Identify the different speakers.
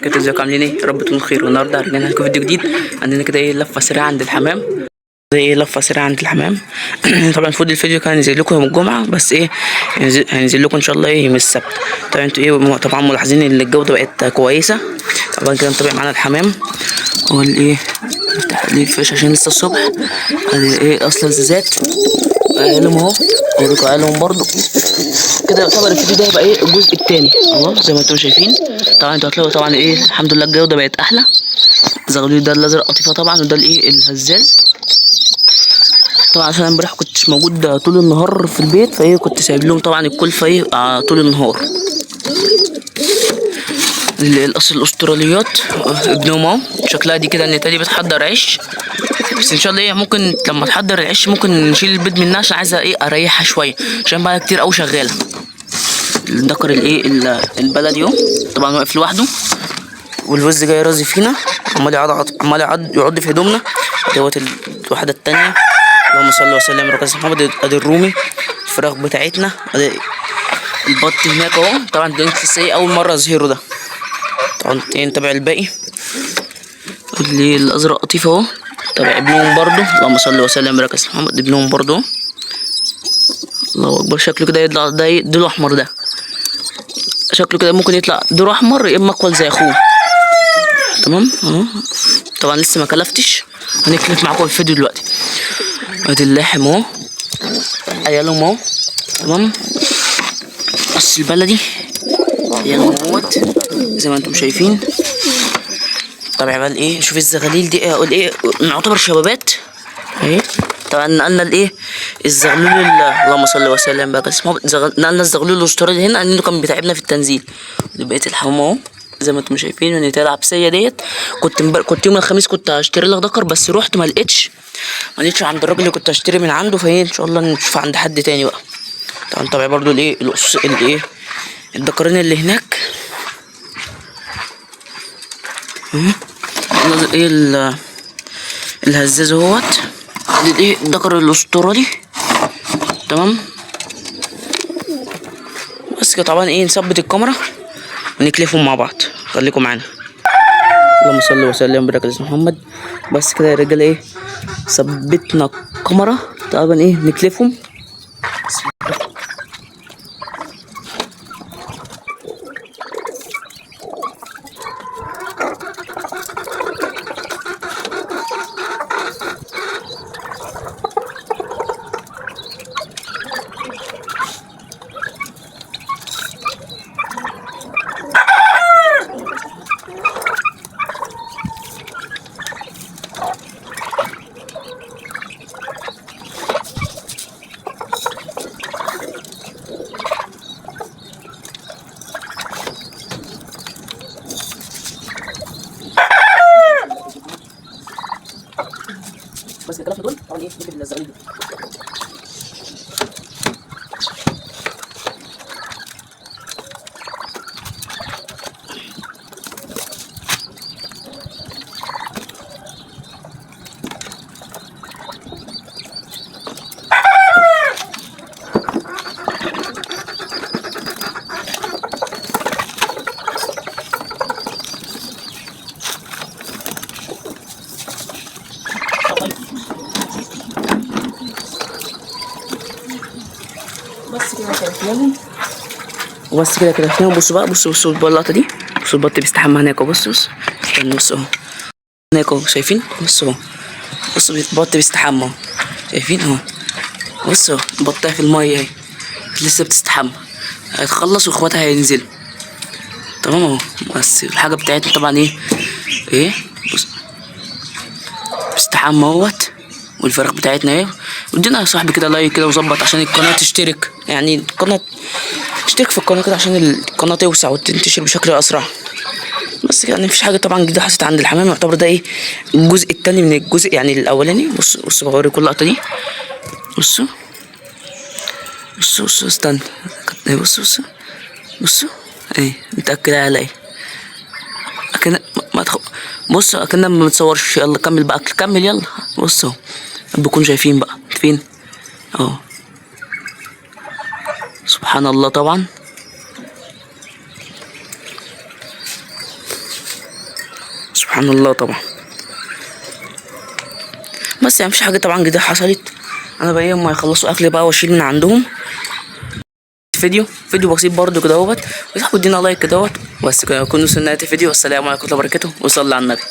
Speaker 1: وبركاته. ازيكم عاملين ايه؟ يا رب تكونوا بخير. والنهارده رجعنا لكم فيديو جديد. عندنا كده ايه لفه سريعه عند الحمام. زي ايه لفه سريعه عند الحمام. طبعا المفروض الفيديو كان ينزل لكم يوم الجمعه، بس ايه هينزل لكم ان شاء الله ايه يوم السبت. طبعا انتوا ايه طبعا ملاحظين ان الجوده بقت كويسه. طبعا كده متابع معانا الحمام. هو ايه نفتح ليه الفيش عشان لسه الصبح. ادي ايه اصل الزيزات قالهم اهو، اوريكم قالهم برضو كده. يعتبر الفيديو ده هيبقى ايه الجزء الثاني اهو زي ما انتم شايفين. طبعا انتوا هتلاقوا طبعا ايه الحمد لله الجوده بقت احلى. زغلول ده الازرق قطيفه طبعا، وده الايه الهزاز. طبعا عشان امبارح كنتش موجود طول النهار في البيت، فايه كنت سايب لهم طبعا الكلفه ايه طول النهار. الاصل الاستراليات ابنهم اهو شكلها دي كده النتايه دي بتحضر عيش. بس ان شاء الله ايه ممكن لما تحضر العيش ممكن نشيل البيض منها عشان عايزه ايه اريحها شويه، عشان بقى كتير قوي شغاله. الذكر الايه البلدي اهو طبعا واقف لوحده، والوز جاي رازي فينا عمال يعض في هدومنا. دوت الوحده التانيه. اللهم صل وسلم على رسول محمد. ادي الرومي الفراخ بتاعتنا. ادي البط هناك اهو. طبعا ده لسه ايه اول مره اظهره ده. طبعا نتابع الباقي. اللي الازرق قطيف اهو تبع ابنهم برضو. اللهم صل وسلم على رسول محمد. ابنهم برضو الله اكبر. شكله كده يطلع ده ديله احمر. ده شكله كده ممكن يطلع ديله احمر يا اما اقول زي اخوه. تمام اهو. طبعا لسه ما كلفتش، هنكلف معاكم الفيديو دلوقتي. ادي اللحم اهو عيالهم اهو. تمام قص البلدي عيالهم اهوت زي ما انتم شايفين. طبعا بقى ايه شوف الزغاليل دي ايه اقول ايه نعتبر شبابات اهي. طبعا نقلنا الايه الزغلول اللهم صل وسلم بقى اسمه نقلنا الزغلول الاسترالي هنا لانه كان بيتعبنا في التنزيل. بقيت الحمام اهو زي ما انتم شايفين. والنتايه العبسيه ديت كنت يوم الخميس كنت هشتري لك ذكر، بس رحت ما لقيتش عند الراجل اللي كنت هشتري من عنده. فايه ان شاء الله نشوف عند حد تاني بقى. طبعا برضو الايه الايه الذكرين اللي هناك ايه الهزاز اهوت. ايه الذكر الاسترالي. تمام بس كده. طبعا ايه نثبت الكاميرا ونكلفهم مع بعض. خليكم معانا. اللهم صل وسلم وبارك على محمد. بس كده يا رجاله ايه ثبتنا الكاميرا. طبعا ايه نكلفهم. بس الكلام دول طبعا ايه نكتب الزغاليل دول. بس كده كلفناهم. وبس كده كلفناهم. بصوا بقى بصوا اللقطه دي. بصوا البط بيستحمى هناك اهو. بص استنوا بصوا اهو هناك اهو شايفين. بصوا اهو بصوا البط بيستحمى اهو شايفين اهو. بصوا البطه في الميه اهي لسه بتستحمى. هتخلص واخواتها هينزلوا. تمام اهو. بس الحاجه بتاعتنا طبعا ايه بص بيستحمى اهوت. والفراخ بتاعتنا اهي. ادينا يا صاحبي كده لايك كده وظبط عشان القناه تشترك. يعني القناه اشترك في القناه كده عشان القناه توسع وتنتشر بشكل اسرع. بس يعني مفيش حاجه طبعا جديده حصلت عند الحمام. يعتبر ده ايه الجزء التاني من الجزء يعني الاولاني. بصوا بوريكم اللقطه دي. بصوا استنى. بصوا ايه متاكد على ايه اكن ما بصوا اكننا ما بنتصورش. يلا كمل بقى كمل يلا. بصوا بكون شايفين بقى فين اهو. سبحان الله. طبعا سبحان الله طبعا. بس يعني مفيش حاجة طبعا جديدة حصلت. انا بقى ما يخلصوا اكل بقى واشيل من عندهم. فيديو بسيط برضو كده اهوت. وتحبوا ادينا لايك كده اهوت. بس كده نكون وصلنا لنهاية الفيديو. والسلام عليكم ورحمة الله وبركاته. وصلى على النبي.